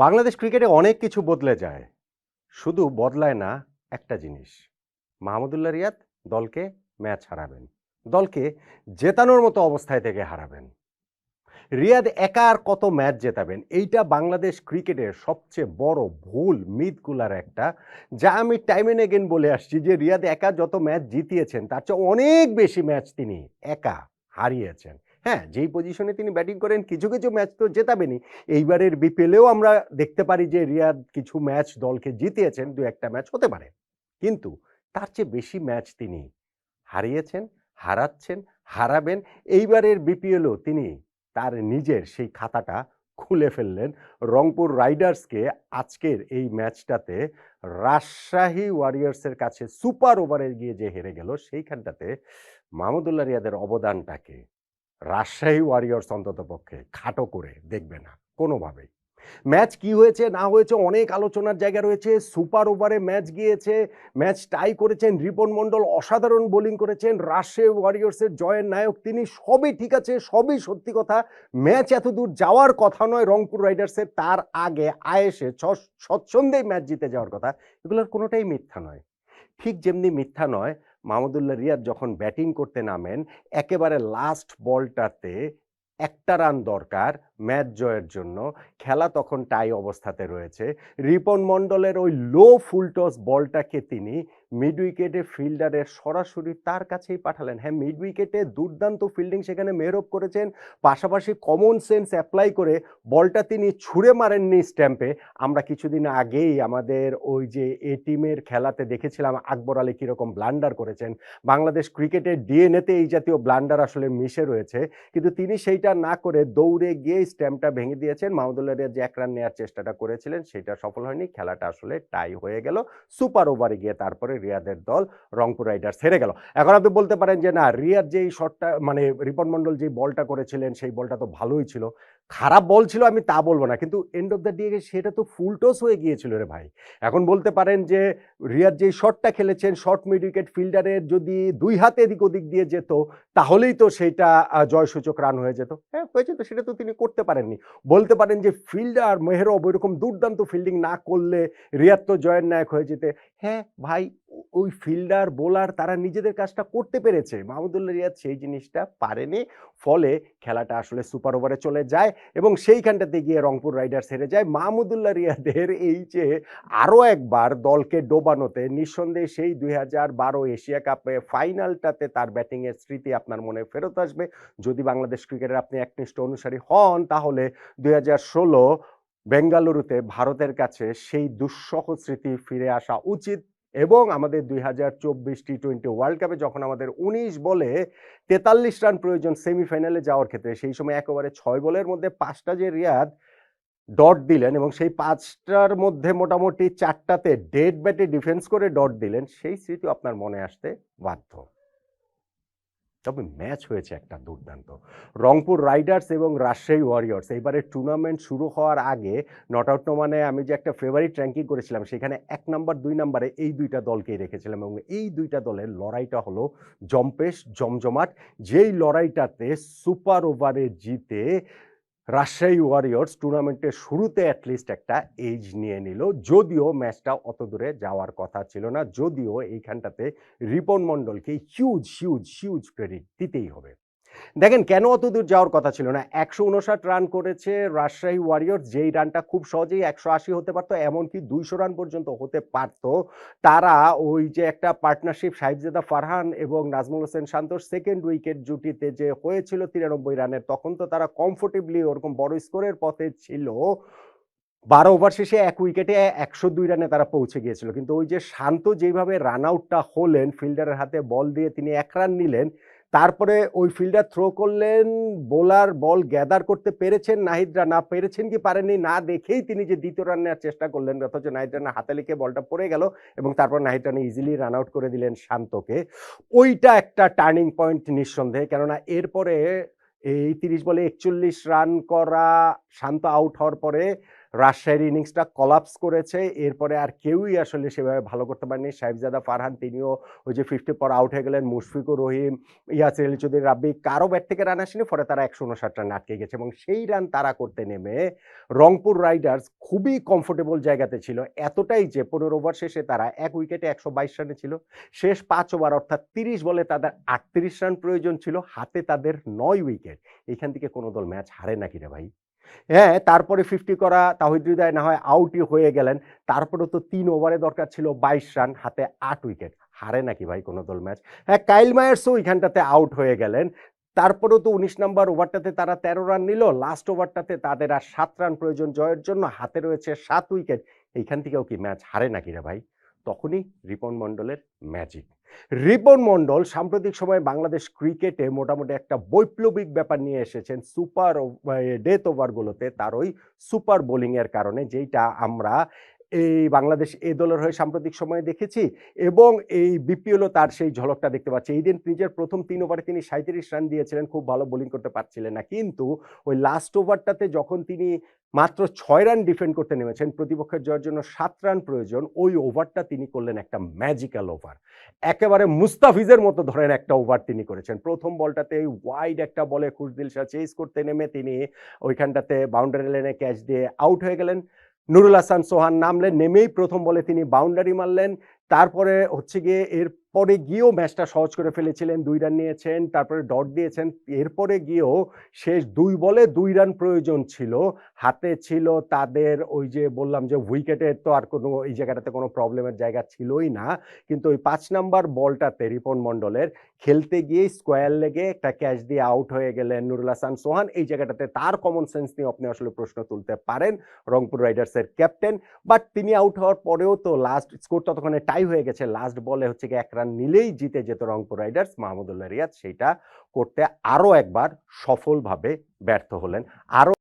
বাংলাদেশ ক্রিকেটে অনেক কিছু বদলে যায়। শুধু বদলায় না একটা জিনিস। মাহমুদুল্লাহ রিয়াদ দলকে ম্যাচ হারাবেন। দলকে জেতানোর মতো অবস্থায় থেকে হারাবেন। রিয়াদ একা আর কত ম্যাচ জেতাবেন? এইটা বাংলাদেশ ক্রিকেটের সবচেয়ে বড় ভুল মিথগুলার একটা, যা আমি টাইম এন্ড এগেইন বলে আসছি যে রিয়াদ একা যত ম্যাচ জিতিয়েছেন তার চেয়ে অনেক বেশি ম্যাচ তিনি একা হারিয়েছেন। হ্যাঁ, যেই পজিশনে তিনি ব্যাটিং করেন কিছু, কিছু ম্যাচ তো জেতাবেনই। এইবারের বিপিএলেও আমরা দেখতে পারি যে রিয়াদ কিছু ম্যাচ দলকে জিতিয়েছেন, ২-১ টা ম্যাচ হতে পারে। কিন্তু তার চেয়ে বেশি ম্যাচ তিনি হারিয়েছেন, হারাচ্ছেন, হারাবেন। এইবারের বিপিএলও তিনি তার নিজের সেই খাতাটা খুলে ফেললেন। রংপুর রাইডার্সকে আজকের এই ম্যাচটাতে রাজশাহী ওয়ারিয়র্সের কাছে সুপার ওভারে গিয়ে যে হেরে গেল, সেইখানটাতে মাহমুদুল্লাহ রিয়াদের অবদানটাকে রাজশাহী ওয়ারিয়র্স অন্ততপক্ষে খাটো করে দেখবে না কোনোভাবেই। ম্যাচ কি হয়েছে না হয়েছে অনেক আলোচনার জায়গা রয়েছে। সুপার ওভারে ম্যাচ গিয়েছে, ম্যাচ টাই করেছেন রিপন মণ্ডল, অসাধারণ বোলিং করেছেন। রাজশাহী ওয়ারিয়র্সের জয়ের নায়ক তিনি। সবই ঠিক আছে, সবই সত্যি কথা। ম্যাচ এতদূর যাওয়ার কথা নয় রংপুর রাইডার্সের, তার আগে আয়েশে স্বচ্ছন্দেই ম্যাচ জিতে যাওয়ার কথা। এগুলোর কোনোটাই মিথ্যা নয়। ঠিক যেমনি মিথ্যা নয় মাহমুদুল্লাহ রিয়াদ যখন ব্যাটিং করতে নামেন, একেবারে লাস্ট বলটাতে একটা রান দরকার ম্যাচ জয়ের জন্য, খেলা তখন টাই অবস্থাতে রয়েছে। রিপন মণ্ডলের ওই লো ফুলটস বলটাকে তিনি মিড উইকেটে ফিল্ডারের সরাসরি তার কাছেই পাঠালেন। হ্যাঁ, মিড উইকেটে দুর্দান্ত ফিল্ডিং সেখানে মেহরব করেছেন, পাশাপাশি কমন সেন্স অ্যাপ্লাই করে বলটা তিনি ছুঁড়ে মারেননি স্ট্যাম্পে। আমরা কিছুদিন আগেই আমাদের ওই যে এ টিমের খেলাতে দেখেছিলাম আকবর আলী কীরকম ব্লান্ডার করেছেন। বাংলাদেশ ক্রিকেটের ডিএনএতে এই জাতীয় ব্লান্ডার আসলে মিশে রয়েছে, কিন্তু তিনি সেইটা না করে দৌড়ে গিয়ে স্ট্যাম্পটা ভেঙে দিয়েছেন। মাহমুদুল্লাহ রিয়াদ যে ১ রান নেয়ার চেষ্টাটা করেছিলেন সেটা সফল হয়নি। খেলাটা আসলে টাই হয়ে গেল। সুপার ওভারে গিয়ে তারপরে রিয়াদের দল রংপুর রাইডার্স হেরে গেল। এখন আপনি বলতে পারেন যে না, রিয়াদ যেই শটটা মানে রিপন মণ্ডল যেই বলটা করেছিলেন সেই বলটা তো ভালোই ছিল। খারাপ বল ছিল আমি তা বলব না। কিন্তু এন্ড অফ দ্য ডে সেটা তো ফুল টস হয়ে গিয়েছিল রে ভাই। এখন বলতে পারেন যে রিয়াদ যেই শটটা খেলেছেন, শর্ট মিড উইকেট ফিল্ডারের যদি ২ হাতে এদিক ওদিক দিয়ে যেত তাহলেই তো সেইটা জয়সূচক রান হয়ে যেত। হ্যাঁ, হয়ে যেত, সেটা তো তিনি করতে পারেননি। বলতে পারেন যে ফিল্ডার মেহরব ওইরকম দুর্দান্ত ফিল্ডিং না করলে রিয়াদ তো জয়ের নায়ক হয়ে যেতে। হ্যাঁ ভাই, ওই ফিল্ডার বোলার তারা নিজেদের কাজটা করতে পেরেছে। মাহমুদুল্লাহ রিয়াদ সেই জিনিসটা পারেনি। ফলে খেলাটা আসলে সুপার ওভারে চলে যায় এবং সেইখানটাতে গিয়ে রংপুর রাইডার্স হেরে যায়। মাহমুদুল্লাহ রিয়াদের এই যে আরো একবার দলকে ডোবানোতে নিঃসন্দেহে সেই ২০১২ এশিয়া কাপে ফাইনালটাতে তার ব্যাটিং এর স্মৃতি আপনার মনে ফেরত আসবে। যদি বাংলাদেশ ক্রিকেটের আপনি একনিষ্ঠ অনুসারী হন তাহলে ২০১৬ বেঙ্গালুরুতে ভারতের কাছে সেই দুঃসহ স্মৃতি ফিরে আসা উচিত এবং আমাদের ২০২৪ টি-20 ওয়ার্ল্ড কাপে যখন আমাদের ১৯ বলে ৪৩ রান প্রয়োজন সেমিফাইনালে যাওয়ার ক্ষেত্রে, সেই সময় একেবারে ৬ বলের মধ্যে ৫ টা যে রিয়াদ ডট দিলেন এবং সেই ৫ টার মধ্যে মোটামুটি ৪ টাতে ডেড ব্যাটে ডিফেন্স করে ডট দিলেন, সেই স্মৃতি আপনার মনে আসতে বাধ্য। তবে ম্যাচ হয়েছে একটা দুর্দান্ত। রংপুর রাইডার্স এবং রাজশাহী ওয়ারিয়র্স এইবারের টুর্নামেন্ট শুরু হওয়ার আগে নট আউট মানে আমি যে একটা ফেভারিট র‍্যাঙ্কিং করেছিলাম সেখানে ১ নাম্বার ২ নাম্বারে এই ২ টা দলকেই রেখেছিলাম এবং এই ২ টা দলের লড়াইটা হলো জম্পেশ জমজমাট। যেই লড়াইটাতে সুপার ওভারে জিতে রাজশাহী ওয়ারিয়র্স টুর্নামেন্টের শুরুতে অ্যাটলিস্ট একটা এজ নিয়ে নিল। যদিও ম্যাচটা অত দূরে যাওয়ার কথা ছিল না। যদিও এইখানটাতে রিপন মণ্ডলকে হিউজ ক্রেডিট দিতেই হবে। দেখেন কেন অতদূর যাওয়ার কথা ছিল না। ১৫৯ রান করেছে রাজশাহী ওয়ারিয়র্স, যেই রানটা খুব সহজেই ১৮০ হতে পারত, এমনকি ২০০ রান পর্যন্ত হতে পারত। তারা ওই যে একটা পার্টনারশিপ সাহিবজাদা ফারহান এবং নাজমুল হোসেন শান্তর সেকেন্ড উইকেট জুটিতে যে হয়েছিল ৯৩ রানের, তখন তো তারা কমফোর্টেবলি ওরকম বড় স্কোরের পথে ছিল। ১২ ওভার শেষে ১ উইকেটে ১০২ রানে তারা পৌঁছে গিয়েছিল। কিন্তু ওই যে শান্ত যেইভাবে রান আউটটা হলেন, ফিল্ডারের হাতে বল দিয়ে তিনি ১ রান নিলেন। তারপরে ওই ফিল্ডার থ্রো করলেন, বোলার বল গ্যাদার করতে পেরেছেন, নাহিদ রানা পেরেছেন কি পারেননি না দেখেই তিনি যে দ্বিতীয় রান নেওয়ার চেষ্টা করলেন, অথচ নাহিদ রানা হাতে লেগে বলটা পড়ে গেল এবং তারপর Nahid Rana easily run out করে দিলেন শান্তকে। ওইটা একটা টার্নিং পয়েন্ট নিঃসন্দেহে। কেননা এরপরে এই ৩০ বলে ৪১ রান করা শান্ত আউট হওয়ার পরে রাজশাহীর ইনিংসটা কলাপস করেছে। এরপরে আর কেউই আসলে সেভাবে ভালো করতে পারেনি। সাহেবজাদা ফারহান তিনিও ওই যে 50 পর আউট হয়ে গেলেন। মুশফিকুর রহিম, ইয়াসির আলী চৌধুরী, রাব্বি কারো ব্যাট থেকে রান আসেনি। ফলে তারা ১৫৯ রানে আটকে গেছে এবং সেই রান তারা করতে নেমে রংপুর রাইডার্স খুবই কমফোর্টেবল জায়গাতে ছিল। এতটাই যে ১৫ ওভার শেষে তারা ১ উইকেটে ১২২ রানে ছিল। শেষ ৫ ওভার অর্থাৎ ৩০ বলে তাদের ৩৮ রান প্রয়োজন ছিল। হাতে তাদের ৯ উইকেট। এখান থেকে কোন দল ম্যাচ হারে নাকি রে ভাই? হ্যাঁ, তারপরে 50 করা তাওহিদ হৃদয় না হয় আউটই হয়ে গেলেন। তারপরেও তো ৩ ওভারে দরকার ছিল ২২ রান, হাতে ৮ উইকেট। হারে নাকি ভাই কোন দল ম্যাচ? হ্যাঁ, কাইল মায়ার্সও ওইখানটাতে আউট হয়ে গেলেন। তারপরেও তো ১৯ নাম্বার ওভারটাতে তারা ১৩ রান নিল। লাস্ট ওভারটাতে তাদের আর ৭ রান প্রয়োজন জয়ের জন্য। হাতে রয়েছে ৭ উইকেট। এইখান থেকেও কি ম্যাচ হারে নাকি রে ভাই? তখনই রিপন মন্ডলের ম্যাজিক। রিপন মন্ডল সাম্প্রতিক সময়ে বাংলাদেশ ক্রিকেটে মোটামুটি একটা বৈপ্লবিক ব্যাপার নিয়ে এসেছেন সুপার ডেথ ওভারগুলোতে তার ওই সুপার বোলিং এর কারণে, যেইটা আমরা এই বাংলাদেশ এ দলের হয়ে সাম্প্রতিক সময়ে দেখেছি এবং এই বিপিএলও তার সেই ঝলকটা দেখতে পাচ্ছি। এই দিন নিজের প্রথম ৩ ওভারে তিনি ৩৭ রান দিয়েছিলেন, খুব ভালো বোলিং করতে পারছিলেন না, কিন্তু ওই লাস্ট ওভারটাতে যখন তিনি মাত্র ৬ রান ডিফেন্ড করতে নেমেছেন, প্রতিপক্ষের জয়ের জন্য ৭ রান প্রয়োজন, ওই ওভারটা তিনি করলেন একটা ম্যাজিক্যাল ওভার। একেবারে মুস্তাফিজের মতো ধরেন একটা ওভার তিনি করেছেন। প্রথম বলটাতে ওয়াইড একটা বলে খুশদিল শাহ চেজ করতে নেমে তিনি ওইখানটাতে বাউন্ডারি লাইনে ক্যাচ দিয়ে আউট হয়ে গেলেন। নুরুল হাসান সোহান নামলেন, নেমেই প্রথম বলে তিনি বাউন্ডারি মারলেন। তারপরে হচ্ছে গিয়ে এরপরে গিয়েও ম্যাচটা সহজ করে ফেলেছিলেন, ২ রান নিয়েছেন, তারপরে ডট দিয়েছেন। এরপরে গিয়েও শেষ ২ বলে ২ রান প্রয়োজন ছিল। হাতে ছিল তাদের ওই যে বললাম যে উইকেটের তো আর কোনো এই জায়গাটাতে কোনো প্রবলেমের জায়গা ছিলই না। কিন্তু ওই ৫ নাম্বার বলটাতে রিপন মন্ডলের খেলতে গিয়েই স্কোয়ার লেগে একটা ক্যাচ দিয়ে আউট হয়ে গেলেন নুরুল হাসান সোহান। এই জায়গাটাতে তার কমন সেন্স নিয়ে আপনি আসলে প্রশ্ন তুলতে পারেন, রংপুর রাইডার্সের ক্যাপ্টেন। বাট তিনি আউট হওয়ার পরেও তো লাস্ট স্কোর ততক্ষণে টাই হয়ে গেছে। লাস্ট বলে হচ্ছে গিয়ে ১ রান নিলেই জিতে যেত রংপুর রাইডার্স। মাহমুদুল্লাহ রিয়াদ সেইটা করতে আরও একবার সফলভাবে ব্যর্থ হলেন। আরও